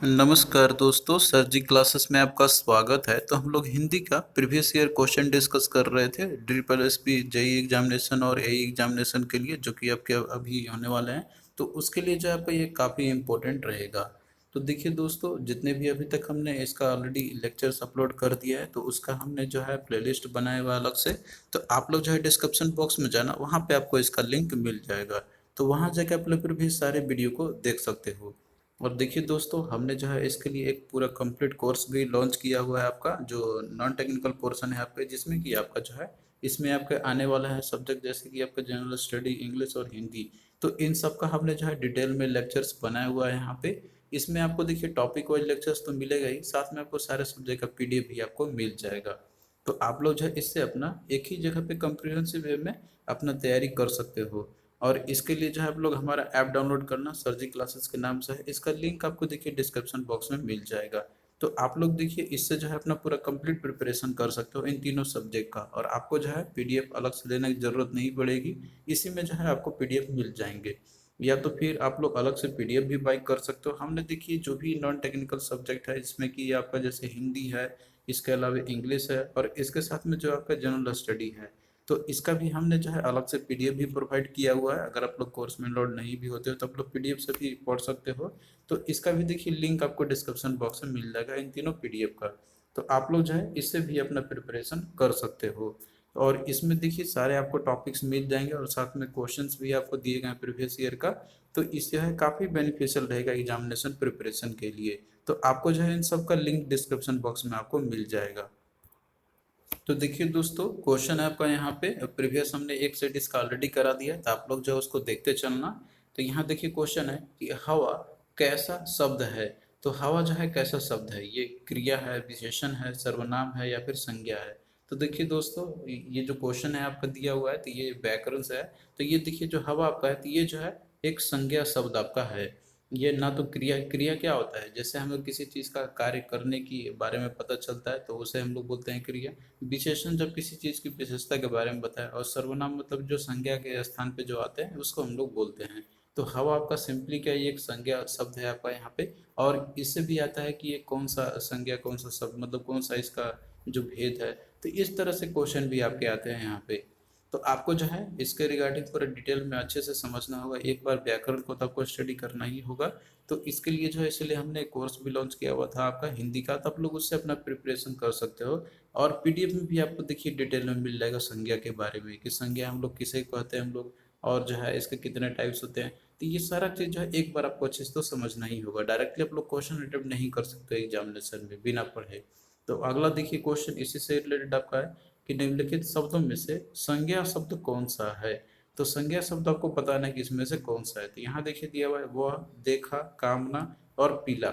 नमस्कार दोस्तों, सर जी क्लासेस में आपका स्वागत है। तो हम लोग हिंदी का प्रीवियस ईयर क्वेश्चन डिस्कस कर रहे थे triple S P JE examination और एई एग्जामिनेशन के लिए, जो कि आपके अभी होने वाले हैं। तो उसके लिए जो है आपका ये काफ़ी इम्पोर्टेंट रहेगा। तो देखिए दोस्तों, जितने भी अभी तक हमने इसका ऑलरेडी लेक्चर्स अपलोड कर दिया है, तो उसका हमने जो है प्लेलिस्ट बनाया हुआ है अलग से। तो आप लोग जो है डिस्क्रिप्शन बॉक्स में जाना, वहाँ पे आपको इसका लिंक मिल जाएगा। तो वहाँ जाकर आप लोग फिर भी सारे वीडियो को देख सकते हो। और देखिए दोस्तों, हमने जो है इसके लिए एक पूरा कंप्लीट कोर्स भी लॉन्च किया हुआ है आपका, जो नॉन टेक्निकल पोर्शन है आपके, जिसमें कि आपका जो है इसमें आपके आने वाला है सब्जेक्ट जैसे कि आपका जनरल स्टडी, इंग्लिश और हिंदी। तो इन सब का हमने जो है डिटेल में लेक्चर्स बनाया हुआ है यहाँ पे। इसमें आपको देखिए टॉपिक वाइज लेक्चर्स तो मिलेगा ही, साथ में आपको सारे सब्जेक्ट का पीडीएफ भी आपको मिल जाएगा। तो आप लोग जो है इससे अपना एक ही जगह पे कंप्रिहेंसिव वे में अपना तैयारी कर सकते हो। और इसके लिए जो है आप लोग हमारा ऐप डाउनलोड करना, सर जी क्लासेस के नाम से है। इसका लिंक आपको देखिए डिस्क्रिप्शन बॉक्स में मिल जाएगा। तो आप लोग देखिए इससे जो है अपना पूरा कंप्लीट प्रिपरेशन कर सकते हो इन तीनों सब्जेक्ट का, और आपको जो है पीडीएफ अलग से लेने की जरूरत नहीं पड़ेगी। इसी में जो है आपको पीडीएफ मिल जाएंगे, या तो फिर आप लोग अलग से पीडीएफ भी बाई कर सकते हो। हमने देखिए जो भी नॉन टेक्निकल सब्जेक्ट है, इसमें कि आपका जैसे हिंदी है, इसके अलावा इंग्लिश है, और इसके साथ में जो आपका जनरल स्टडी है, तो इसका भी हमने जो है अलग से पीडीएफ भी प्रोवाइड किया हुआ है। अगर आप लोग कोर्स में लोड नहीं भी होते हो तो आप लोग पीडीएफ से भी पढ़ सकते हो। तो इसका भी देखिए लिंक आपको डिस्क्रिप्शन बॉक्स में मिल जाएगा इन तीनों पीडीएफ का। तो आप लोग जो है इससे भी अपना प्रिपरेशन कर सकते हो। और इसमें देखिए सारे आपको टॉपिक्स मिल जाएंगे, और साथ में क्वेश्चंस भी आपको दिए गए हैं प्रीवियस ईयर का। तो इससे है काफ़ी बेनिफिशियल रहेगा एग्जामिनेशन प्रिपरेशन के लिए। तो आपको जो है इन सब का लिंक डिस्क्रिप्शन बॉक्स में आपको मिल जाएगा। तो देखिए दोस्तों, क्वेश्चन है आपका यहाँ पे, प्रीवियस हमने एक सेट इसका ऑलरेडी करा दिया है, तो आप लोग जो है उसको देखते चलना। तो यहाँ देखिए क्वेश्चन है कि हवा कैसा शब्द है। तो हवा जो है कैसा शब्द है, ये क्रिया है, विशेषण है, सर्वनाम है, या फिर संज्ञा है। तो देखिए दोस्तों, ये जो क्वेश्चन है आपका दिया हुआ है, तो ये व्याकरण से है। तो ये देखिए जो हवा आपका है, तो ये जो है एक संज्ञा शब्द आपका है। ये ना तो क्रिया, क्रिया क्या होता है, जैसे हम लोग किसी चीज़ का कार्य करने की बारे में पता चलता है तो उसे हम लोग बोलते हैं क्रिया। विशेषण जब किसी चीज़ की विशेषता के बारे में बताए, और सर्वनाम मतलब जो संज्ञा के स्थान पे जो आते हैं उसको हम लोग बोलते हैं। तो हवा आपका सिंपली क्या, ये एक संज्ञा शब्द है आपका यहाँ पे। और इससे भी आता है कि ये कौन सा संज्ञा, कौन सा शब्द, मतलब कौन सा इसका जो भेद है। तो इस तरह से क्वेश्चन भी आपके आते हैं यहाँ पे। तो आपको जो है इसके रिगार्डिंग पूरा डिटेल में अच्छे से समझना होगा। एक बार व्याकरण को तो आपको स्टडी करना ही होगा। तो इसके लिए जो है, इसलिए हमने कोर्स भी लॉन्च किया हुआ था आपका हिंदी का, तो आप लोग उससे अपना प्रिपरेशन कर सकते हो। और पीडीएफ में भी आपको देखिए डिटेल में मिल जाएगा संज्ञा के बारे में, कि संज्ञा हम लोग किसे कहते हैं हम लोग, और जो है इसके कितने टाइप्स होते हैं। तो ये सारा चीज़ जो है एक बार आपको अच्छे से तो समझना ही होगा। डायरेक्टली आप लोग क्वेश्चन अटेम्प्ट नहीं कर सकते एग्जामिनेशन में बिना पढ़े। तो अगला देखिए क्वेश्चन इसी से रिलेटेड आपका है कि निम्नलिखित शब्दों में से संज्ञा शब्द कौन सा है। तो संज्ञा शब्द आपको बताना है कि इसमें से कौन सा है। तो यहाँ देखिए दिया हुआ है वह, देखा, कामना और पीला।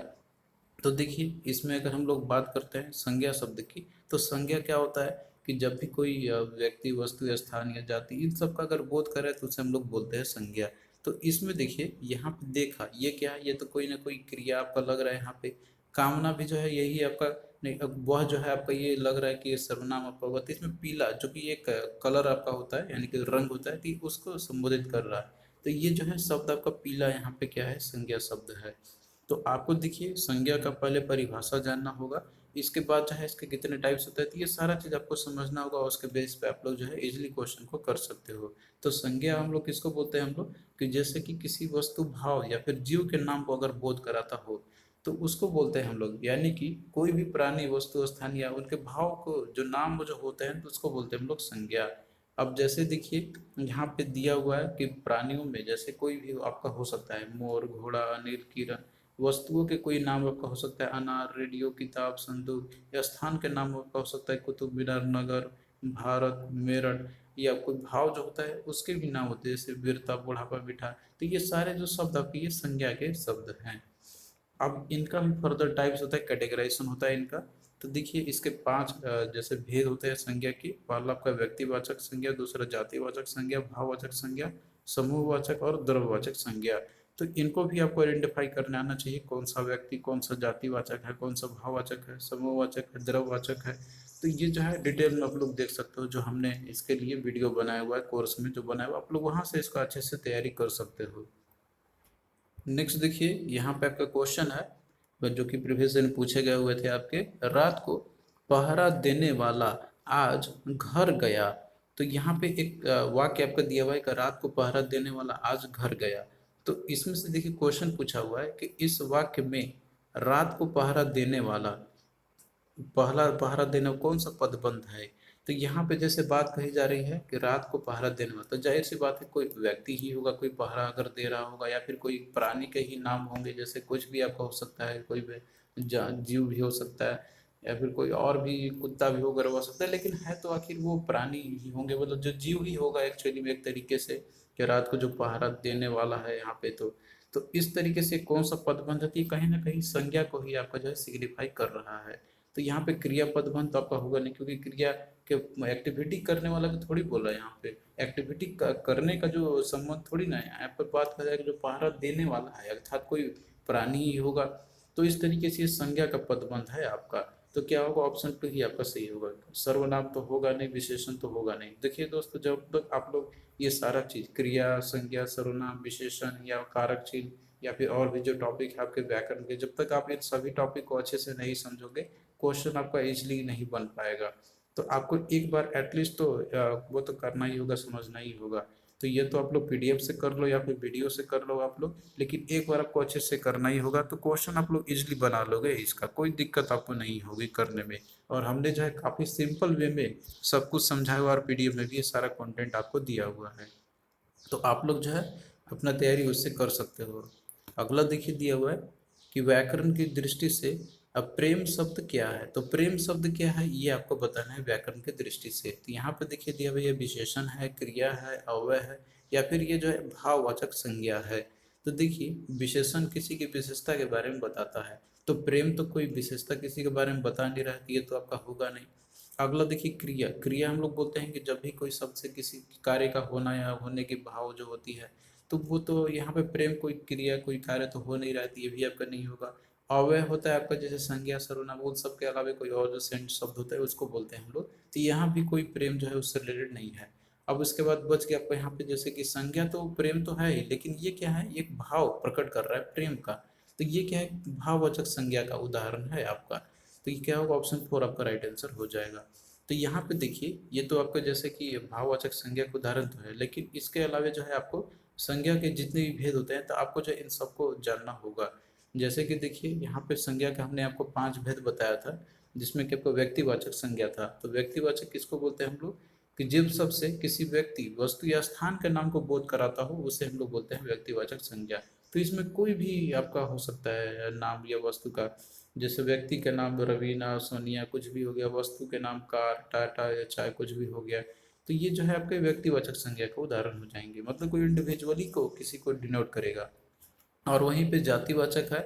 तो देखिए इसमें अगर हम लोग बात करते हैं संज्ञा शब्द की, तो संज्ञा क्या होता है कि जब भी कोई व्यक्ति, वस्तु, स्थान या जाति, इन सब का अगर बोध करे तो उसे हम लोग बोलते हैं संज्ञा। तो इसमें देखिए यहाँ पे देखा, ये क्या है, ये तो कोई ना कोई क्रिया आपका लग रहा है यहाँ पे। कामना भी जो है यही आपका, नहीं अब वह जो है आपका ये लग रहा है कि ये सर्वनाम आपका होगा। तो इसमें पीला जो कि एक कलर आपका होता है, यानी कि रंग होता है, तो ये उसको संबोधित कर रहा है। तो ये जो है शब्द आपका पीला यहाँ पे क्या है, संज्ञा शब्द है। तो आपको देखिए संज्ञा का पहले परिभाषा जानना होगा। इसके बाद जो है इसके कितने टाइप्स होते हैं, तो ये सारा चीज़ आपको समझना होगा। और उसके बेस पे आप लोग जो है इजीली क्वेश्चन को कर सकते हो। तो संज्ञा हम लोग किसको बोलते हैं, हम लोग कि जैसे कि किसी वस्तु, भाव या फिर जीव के नाम को अगर बोध कराता हो, तो उसको बोलते हैं हम लोग। यानी कि कोई भी प्राणी, वस्तु, स्थान या उनके भाव को जो नाम वो जो होते हैं, तो उसको बोलते हैं हम लोग संज्ञा। अब जैसे देखिए यहाँ पे दिया हुआ है कि प्राणियों में जैसे कोई भी आपका हो सकता है, मोर, घोड़ा, अनिल, किरण। वस्तुओं के कोई नाम आपका हो सकता है अनार, रेडियो, किताब, संदूक। या स्थान के नाम आपका हो सकता है कुतुब मीनार, नगर, भारत, मेरठ। या कोई भाव जो होता है उसके भी नाम होते हैं, जैसे वीरता, बुढ़ापा, बिठा। तो ये सारे जो शब्द आपके ये संज्ञा के शब्द हैं। अब इनका भी फर्दर टाइप्स होता है, कैटेगराइजेशन होता है इनका। तो देखिए इसके पांच जैसे भेद होते हैं संज्ञा की। पहला आपका व्यक्तिवाचक संज्ञा, दूसरा जातिवाचक संज्ञा, भाववाचक संज्ञा, समूहवाचक और द्रव्यवाचक संज्ञा। तो इनको भी आपको आइडेंटिफाई करने आना चाहिए, कौन सा व्यक्ति, कौन सा जातिवाचक है, कौन सा भाववाचक है, समूहवाचक है, द्रव्यवाचक है। तो ये जो है डिटेल में आप लोग देख सकते हो, जो हमने इसके लिए वीडियो बनाया हुआ है कोर्स में जो बनाया हुआ, आप लोग वहाँ से इसका अच्छे से तैयारी कर सकते हो। नेक्स्ट देखिए यहाँ पे आपका क्वेश्चन है जो कि प्रीवियस में पूछे गए हुए थे आपके, रात को पहरा देने वाला आज घर गया। तो यहाँ पे एक वाक्य आपका दिया हुआ है कि रात को पहरा देने वाला आज घर गया। तो इसमें से देखिए क्वेश्चन पूछा हुआ है कि इस वाक्य में रात को पहरा देने वाला, पहला पहरा देना कौन सा पदबंध है। तो यहाँ पे जैसे बात कही जा रही है कि रात को पहरा देने वाला, तो जाहिर सी बात है कोई व्यक्ति ही होगा, कोई पहरा अगर दे रहा होगा, या फिर कोई प्राणी के ही नाम होंगे, जैसे कुछ भी आपका हो सकता है, कोई भी जीव भी हो सकता है, या फिर कोई और भी कुत्ता भी होगा हो सकता है, लेकिन है तो आखिर वो प्राणी ही होंगे, मतलब जो जीव ही होगा एक्चुअली में एक तरीके से, कि रात को जो पहरा देने वाला है यहाँ पे। तो इस तरीके से कौन सा पदबंध है, कहीं ना कहीं संज्ञा को ही आपका जो है सिग्निफाई कर रहा है। तो यहाँ पे क्रियापद बंध तो आपका होगा नहीं, क्योंकि क्रिया के एक्टिविटी करने वाला को थोड़ी बोला है यहाँ पे, एक्टिविटी करने का जो संबंध थोड़ी ना है यहाँ पे। बात कर रहा है कि जो पहरा देने वाला है अर्थात कोई प्राणी ही होगा। तो इस तरीके से ये संज्ञा का पदबंध है आपका। तो क्या होगा, ऑप्शन टू ही आपका सही होगा। सर्वनाम तो होगा नहीं, विशेषण तो होगा नहीं। देखिए दोस्तों, जब तक आप लोग ये सारा चीज क्रिया, संज्ञा, सर्वनाम, विशेषण या कारक चिन्ह या फिर और भी जो टॉपिक है आपके व्याकरण के, जब तक आप इन सभी टॉपिक को अच्छे से नहीं समझोगे, क्वेश्चन आपका इजीली नहीं बन पाएगा। तो आपको एक बार एटलीस्ट तो वो तो करना ही होगा, समझना ही होगा। तो ये तो आप लोग पीडीएफ से कर लो या फिर वीडियो से कर लो आप लोग, लेकिन एक बार आपको अच्छे से करना ही होगा। तो क्वेश्चन आप लोग इजीली बना लोगे, इसका कोई दिक्कत आपको नहीं होगी करने में। और हमने जो है काफ़ी सिंपल वे में सब कुछ समझाया हुआ, और पीडीएफ में भी ये सारा कंटेंट आपको दिया हुआ है। तो आप लोग जो है अपना तैयारी उससे कर सकते हो। अगला देखिए दिया हुआ है कि व्याकरण की दृष्टि से अब प्रेम शब्द क्या है। तो प्रेम शब्द क्या है ये आपको बताना है व्याकरण की दृष्टि से। तो यहाँ पे देखिए दिया हुआ, ये विशेषण है, क्रिया है, अव्यय है, या फिर ये जो है भाववाचक संज्ञा है। तो देखिए विशेषण किसी की विशेषता के बारे में बताता है, तो प्रेम तो कोई विशेषता किसी के बारे में बता नहीं रहा है, ये तो आपका होगा नहीं। अगला देखिए क्रिया। क्रिया हम लोग बोलते हैं कि जब भी कोई शब्द से किसी कार्य का होना या होने की भाव जो होती है, तो वो तो यहाँ पे प्रेम कोई क्रिया कोई कार्य तो हो नहीं रहा है, तो ये भी आपका नहीं होगा। अव्यय होता है आपका जैसे संज्ञा, सर्वनाम, उन सब के अलावा कोई और जो सेंट शब्द होता है उसको बोलते हैं हम लोग। तो यहाँ भी कोई प्रेम जो है उससे रिलेटेड नहीं है। अब उसके बाद बच गया आपको यहाँ पे जैसे कि संज्ञा, तो प्रेम तो है ही, लेकिन ये क्या है, एक भाव प्रकट कर रहा है प्रेम का। तो ये क्या है, भाववाचक संज्ञा का उदाहरण है आपका। तो ये क्या होगा, ऑप्शन फोर आपका राइट आंसर हो जाएगा। तो यहाँ पे देखिए ये तो आपका जैसे कि भाववाचक संज्ञा का उदाहरण तो है, लेकिन इसके अलावा जो है आपको संज्ञा के जितने भी भेद होते हैं, तो आपको जो है इन सबको जानना होगा। जैसे कि देखिए यहाँ पे संज्ञा का हमने आपको 5 भेद बताया था, जिसमें कि आपको व्यक्तिवाचक संज्ञा था। तो व्यक्तिवाचक किसको बोलते हैं हम लोग, कि जिस शब्द से किसी व्यक्ति, वस्तु या स्थान के नाम को बोध कराता हो उसे हम लोग बोलते हैं व्यक्तिवाचक संज्ञा। तो इसमें कोई भी आपका हो सकता है नाम या वस्तु का, जैसे व्यक्ति के नाम रवीना, सोनिया, कुछ भी हो गया, वस्तु के नाम कार, टाटा या चाय, कुछ भी हो गया। तो ये जो है आपके व्यक्तिवाचक संज्ञा का उदाहरण हो जाएंगे, मतलब कोई इंडिविजुअली को किसी को डिनोट करेगा। और वहीं पे जातिवाचक है,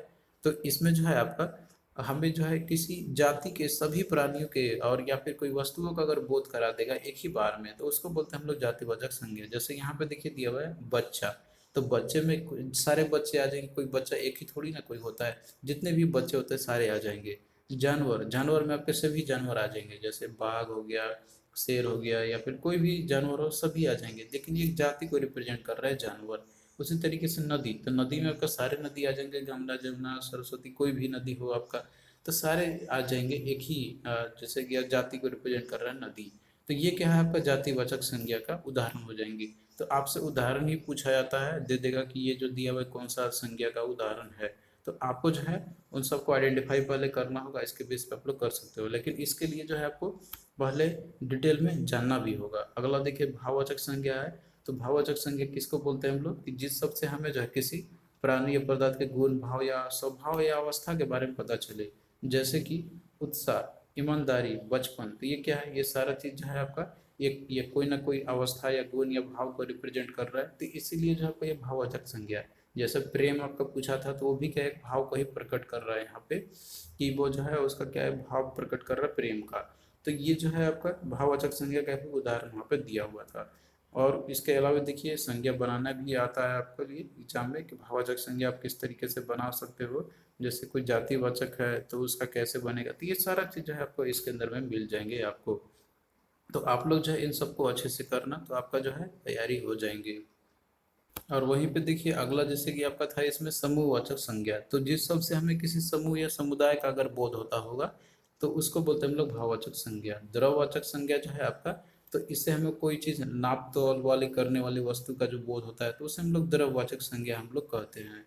तो इसमें जो है आपका हमें जो है किसी जाति के सभी प्राणियों के और या फिर कोई वस्तुओं का अगर बोध करा देगा एक ही बार में, तो उसको बोलते हैं हम लोग जातिवाचक संज्ञा। जैसे यहाँ पे देखिए दिया हुआ है बच्चा, तो बच्चे में सारे बच्चे आ जाएंगे, कोई बच्चा एक ही थोड़ी ना कोई होता है, जितने भी बच्चे होते हैं सारे आ जाएंगे। जानवर, जानवर में आपके सभी जानवर आ जाएंगे, जैसे बाघ हो गया, शेर हो गया, या फिर कोई भी जानवर हो, सभी आ जाएंगे, लेकिन ये जाति को रिप्रेजेंट कर रहा है जानवर। उसी तरीके से नदी, तो नदी में आपका सारे नदी आ जाएंगे, गंगा, जमुना, सरस्वती, कोई भी नदी हो आपका, तो सारे आ जाएंगे एक ही जैसे कि जाति को रिप्रेजेंट कर रहा है नदी। तो ये क्या है आपका जातिवाचक संज्ञा का उदाहरण हो जाएंगे। तो आपसे उदाहरण ही पूछा जाता है, दे देगा कि ये जो दिया हुआ है कौन सा संज्ञा का उदाहरण है। तो आपको जो है उन सबको आइडेंटिफाई पहले करना होगा, इसके बेस पे आप लोग कर सकते हो, लेकिन इसके लिए जो है आपको पहले डिटेल में जानना भी होगा। अगला देखिए भाववाचक संज्ञा है। तो भाववाचक संज्ञा किसको बोलते हैं हम लोग, कि जिस शब्द से हमें जो है किसी प्राणी या पदार्थ के गुण, भाव या स्वभाव या अवस्था के बारे में पता चले, जैसे कि उत्साह, ईमानदारी, बचपन। तो ये क्या है, ये सारा चीज जो है आपका ये कोई ना कोई अवस्था या गुण या भाव को रिप्रेजेंट कर रहा है, तो इसीलिए जो आपका ये भाववाचक संज्ञा है। जैसे प्रेम आपका पूछा था, तो वो भी क्या है, भाव को ही प्रकट कर रहा है यहाँ पे, कि वो जो है उसका क्या है, भाव प्रकट कर रहा है प्रेम का। तो ये जो है आपका भाववाचक संज्ञा का भी उदाहरण वहाँ पे दिया हुआ था। और इसके अलावा देखिए संज्ञा बनाना भी आता है आपके लिए एग्जाम में, कि भाववाचक संज्ञा आप किस तरीके से बना सकते हो। जैसे कोई जातिवाचक है तो उसका कैसे बनेगा, तो ये सारा चीज़ जो है आपको इसके अंदर में मिल जाएंगे आपको। तो आप लोग जो है इन सबको अच्छे से करना, तो आपका जो है तैयारी हो जाएंगे। और वहीं पे देखिए अगला, जैसे कि आपका था इसमें समूहवाचक संज्ञा, तो जिस शब्द से हमें किसी समूह या समुदाय का अगर बोध होता होगा तो उसको बोलते हैं हम लोग भाववाचक संज्ञा। द्रववाचक संज्ञा जो है आपका, तो इससे हमें कोई चीज नाप तौल वाली करने वाली वस्तु का जो बोध होता है तो उसे हम लोग द्रववाचक संज्ञा हम लोग कहते हैं।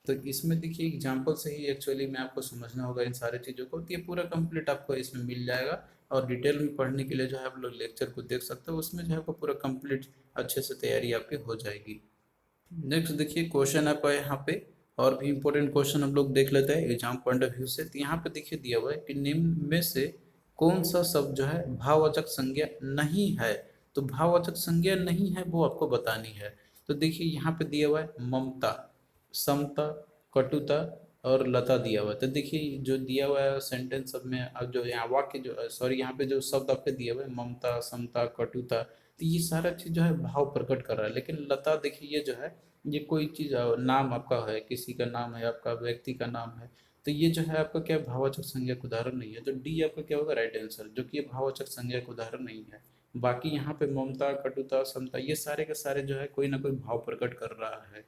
तो इसमें देखिए एग्जाम्पल से ही एक्चुअली में आपको समझना होगा इन सारी चीज़ों को, तो ये पूरा कंप्लीट आपको इसमें मिल जाएगा। और डिटेल में पढ़ने के लिए जो है आप लोग लेक्चर को देख सकते हो, उसमें जो है आपको पूरा कंप्लीट अच्छे से तैयारी आपकी हो जाएगी। नेक्स्ट देखिए क्वेश्चन आपका यहाँ पे, और भी इम्पोर्टेंट क्वेश्चन हम लोग देख लेते हैं एग्जाम पॉइंट ऑफ व्यू से। तो यहाँ पे देखिए दिया हुआ है कि निम्न में से कौन सा शब्द जो है भाववाचक संज्ञा नहीं है। तो भाववाचक संज्ञा नहीं है वो आपको बतानी है। तो देखिए यहाँ पे दिया हुआ है ममता, समता, कटुता और लता दिया हुआ है। तो देखिए जो दिया हुआ है सेंटेंस सब में, अब जो यहाँ वाक्य जो सॉरी यहाँ पे जो शब्द आपके दिया हुआ है ममता, समता, कटुता, तो ये सारा चीज जो है भाव प्रकट कर रहा है। लेकिन लता देखिए ये जो है ये कोई चीज नाम आपका है, किसी का नाम है, आपका व्यक्ति का नाम है। तो ये जो है आपका क्या भाववाचक संज्ञा का उदाहरण नहीं है। तो डी आपका क्या होगा राइट आंसर, जो कि ये भाववाचक संज्ञा का उदाहरण नहीं है। बाकी यहाँ पे ममता, कटुता, समता ये सारे के सारे जो है कोई ना कोई भाव प्रकट कर रहा है।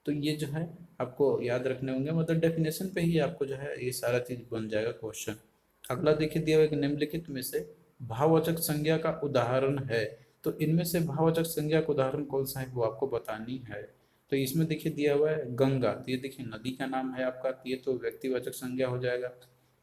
तो ये जो है आपको याद रखने होंगे, मतलब डेफिनेशन पे ही आपको जो है ये सारा चीज बन जाएगा क्वेश्चन। अगला देखिए दिया हुआ है कि निम्नलिखित में से भाववाचक संज्ञा का उदाहरण है। तो इनमें से भाववाचक संज्ञा का उदाहरण कौन सा है वो आपको बतानी है। तो इसमें देखिए दिया हुआ है गंगा, तो ये देखिए नदी का नाम है आपका, तो ये तो व्यक्तिवाचक संज्ञा हो जाएगा।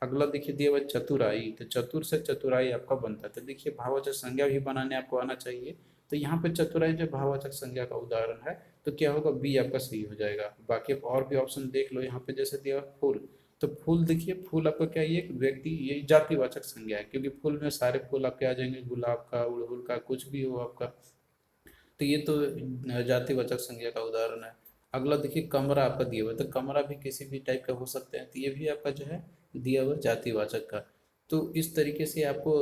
अगला देखिए दिया हुआ है चतुराई, तो चतुर से चतुराई आपका बनता है। तो देखिए भाववाचक संज्ञा भी बनाने आपको आना चाहिए। तो यहाँ पे चतुराई जो भाववाचक संज्ञा का उदाहरण है, तो क्या होगा बी आपका सही हो जाएगा। बाकी आप और भी ऑप्शन देख लो, यहाँ पे जैसे दिया हुआ है फूल, तो फूल देखिए फूल आपका क्या, ये एक व्यक्ति, ये जातिवाचक संज्ञा है, क्योंकि फूल में सारे फूल आपके आ जाएंगे, गुलाब का, उड़हुल का, कुछ भी हो आपका। तो ये तो जातिवाचक संज्ञा का उदाहरण है। अगला देखिए कमरा आपका दिया हुआ है, तो कमरा भी किसी भी टाइप का हो सकते हैं, तो ये भी आपका जो है दिया हुआ है जातिवाचक का। तो इस तरीके से आपको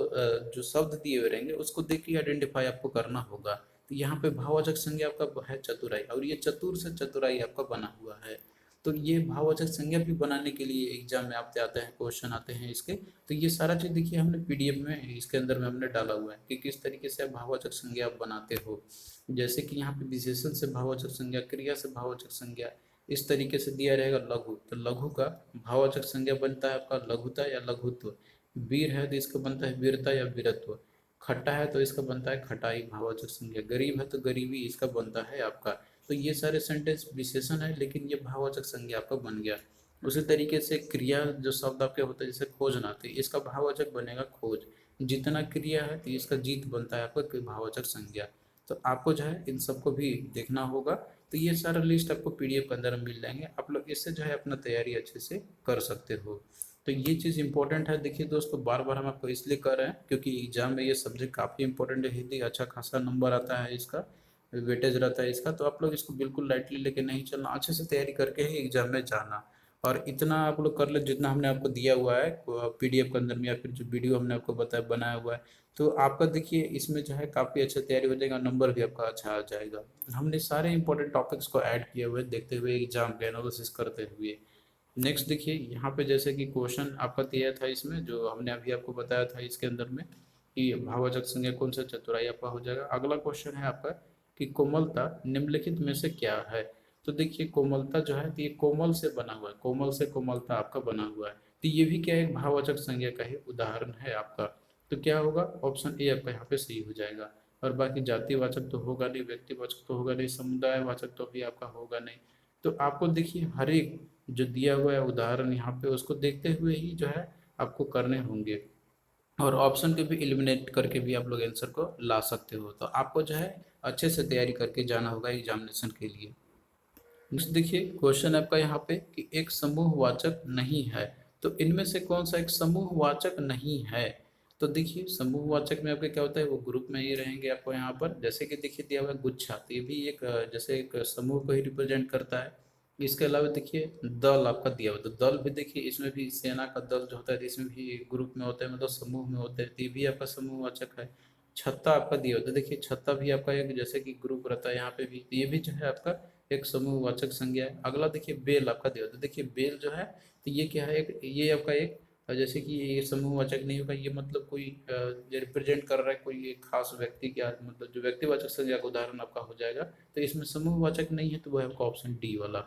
जो शब्द दिए हुए रहेंगे उसको देख के आइडेंटिफाई आपको करना होगा। तो यहाँ पे भाववाचक संज्ञा आपका है चतुराई, और ये चतुर से चतुराई आपका बना हुआ है। तो ये भाववाचक संज्ञा भी बनाने के लिए एग्जाम में आपके आते हैं, क्वेश्चन आते हैं इसके। तो ये सारा चीज देखिए हमने पीडीएफ में इसके अंदर में हमने डाला हुआ है कि किस तरीके से आप भाववाचक संज्ञा आप बनाते हो। जैसे कि यहाँ पे विशेषण से भाववाचक संज्ञा, क्रिया से भाववाचक संज्ञा, इस तरीके से दिया रहेगा। लघु, तो लघु का भाववाचक संज्ञा बनता है आपका लघुता या लघुत्व। वीर है तो इसका बनता है वीरता या वीरत्व। खट्टा है तो इसका बनता है खटाई भाववाचक संज्ञा। गरीब है तो गरीबी इसका बनता है आपका। तो ये सारे सेंटेंस विशेषण है, लेकिन ये भाववाचक संज्ञा आपका बन गया। उसी तरीके से क्रिया जो शब्द आपके होते हैं, जैसे खोजना, तो इसका भाववाचक बनेगा खोज। जितना क्रिया है तो इसका जीत बनता है आपका भाववाचक संज्ञा। तो आपको जो है इन सबको भी देखना होगा। तो ये सारा लिस्ट आपको पीडीएफ के अंदर मिल जाएंगे, आप लोग इससे जो है अपना तैयारी अच्छे से कर सकते हो। तो ये चीज़ इंपॉर्टेंट है। देखिए दोस्तों बार बार हम आपको इसलिए कर रहे हैं क्योंकि एग्जाम में ये सब्जेक्ट काफ़ी इंपॉर्टेंट है, हिंदी अच्छा खासा नंबर आता है इसका, वेटेज रहता है इसका। तो आप लोग इसको बिल्कुल लाइटली लेके नहीं चलना, अच्छे से तैयारी करके ही एग्जाम में जाना। और इतना आप लोग कर ले जितना हमने आपको दिया हुआ है पीडीएफ के अंदर में, या फिर जो वीडियो हमने आपको बताया बनाया हुआ है। तो आपका देखिए इसमें जो है काफ़ी अच्छा तैयारी हो जाएगा, नंबर भी आपका अच्छा आ जाएगा। हमने सारे इंपॉर्टेंट टॉपिक्स को ऐड किए हुए देखते हुए एग्जाम के एनालिसिस करते हुए। नेक्स्ट देखिए यहाँ पे जैसे कि क्वेश्चन आपका दिया था इसमें, जो हमने अभी आपको बताया था इसके अंदर में कि भाववाचक संज्ञा कौन सा चतुराई आपका हो जाएगा। अगला क्वेश्चन है आपका कि कोमलता निम्नलिखित में से क्या है। तो देखिए कोमलता जो है तो ये कोमल से बना हुआ है, कोमल से कोमलता आपका बना हुआ है। तो ये भी क्या है, एक भाववाचक संज्ञा का ही उदाहरण है आपका। तो क्या होगा ऑप्शन ए आपका यहाँ पे सही हो जाएगा। और बाकी जातिवाचक तो होगा नहीं, व्यक्तिवाचक तो होगा नहीं, समुदायवाचक तो भी आपका होगा नहीं। तो आपको देखिए हर एक जो दिया हुआ है उदाहरण यहाँ पे उसको देखते हुए ही जो है आपको करने होंगे। और ऑप्शन के भी एलिमिनेट करके भी आप लोग आंसर को ला सकते हो। तो आपको जो है अच्छे से तैयारी करके जाना होगा एग्जामिनेशन के लिए। नेक्स्ट देखिए क्वेश्चन आपका यहाँ पे कि एक समूहवाचक नहीं है। तो इनमें से कौन सा एक समूहवाचक नहीं है। तो देखिए समूहवाचक में आपके क्या होता है, वो ग्रुप में ही रहेंगे आपको यहाँ पर। जैसे कि देखिए दिया हुआ है गुच्छा, तो ये भी एक जैसे एक समूह को ही रिप्रेजेंट करता है। इसके अलावा देखिए दल आपका दिया हुआ, तो दल भी देखिए इसमें भी सेना का दल जो होता है तो इसमें भी ग्रुप में होता है, मतलब समूह में होता है, तो ये भी आपका समूहवाचक है। छत्ता आपका दिया होता है, देखिए छत्ता भी आपका एक जैसे कि ग्रुप रहता है यहाँ पे भी, तो ये भी जो है आपका एक समूहवाचक संज्ञा है। अगला देखिए बेल आपका दिया होता है, देखिए बेल जो है तो ये क्या है, एक ये आपका एक जैसे कि ये समूहवाचक नहीं होगा, ये मतलब कोई ये रिप्रेजेंट कर रहा है कोई एक खास व्यक्ति क्या, मतलब जो व्यक्तिवाचक संज्ञा का उदाहरण आपका हो जाएगा। तो इसमें समूहवाचक नहीं है, तो वह आपका ऑप्शन डी वाला,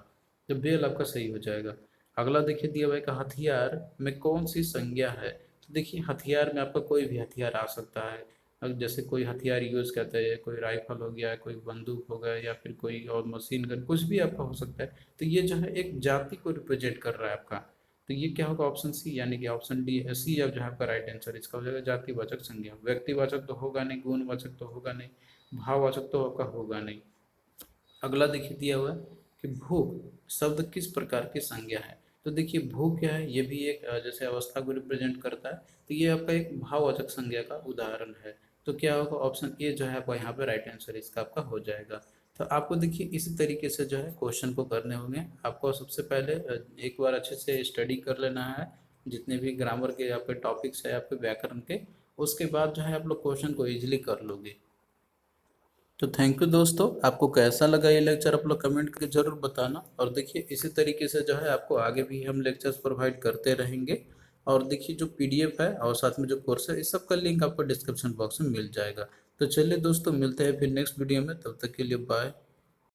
तो बेल आपका सही हो जाएगा। अगला देखिए दिया हुआ है कि हथियार में कौन सी संज्ञा है। तो देखिए हथियार में आपका कोई भी हथियार आ सकता है। अब जैसे कोई हथियार यूज करते हैं, कोई राइफल हो गया, कोई बंदूक हो गया, या फिर कोई और मशीन गन, कुछ भी आपका हो सकता है। तो ये जो है एक जाति को रिप्रेजेंट कर रहा है आपका। तो ये क्या होगा, ऑप्शन सी, यानी कि ऑप्शन डी सी अब जो है आपका राइट आंसर इसका हो जाएगा जातिवाचक संज्ञा। व्यक्तिवाचक तो होगा नहीं, गुणवाचक तो होगा नहीं, भाववाचक तो आपका होगा नहीं। अगला देखिए दिया हुआ है कि भूख शब्द किस प्रकार की संज्ञा है। तो देखिए भूख क्या है, ये भी एक जैसे अवस्था को रिप्रेजेंट करता है। तो ये आपका एक भाववाचक संज्ञा का उदाहरण है। तो क्या होगा, ऑप्शन ए जो है आपका यहाँ पे राइट आंसर इसका आपका हो जाएगा। तो आपको देखिए इसी तरीके से जो है क्वेश्चन को करने होंगे। आपको सबसे पहले एक बार अच्छे से स्टडी कर लेना है, जितने भी ग्रामर के आपके टॉपिक्स है आपके व्याकरण के, उसके बाद जो है आप लोग क्वेश्चन को इजीली कर लोगे। तो थैंक यू दोस्तों, आपको कैसा लगा ये लेक्चर आप लोग कमेंट करके जरूर बताना। और देखिए इसी तरीके से जो है आपको आगे भी हम लेक्चर्स प्रोवाइड करते रहेंगे। और देखिए जो पीडीएफ है और साथ में जो कोर्स है, इस सब का लिंक आपको डिस्क्रिप्शन बॉक्स में मिल जाएगा। तो चलिए दोस्तों, मिलते हैं फिर नेक्स्ट वीडियो में, तब तक के लिए बाय।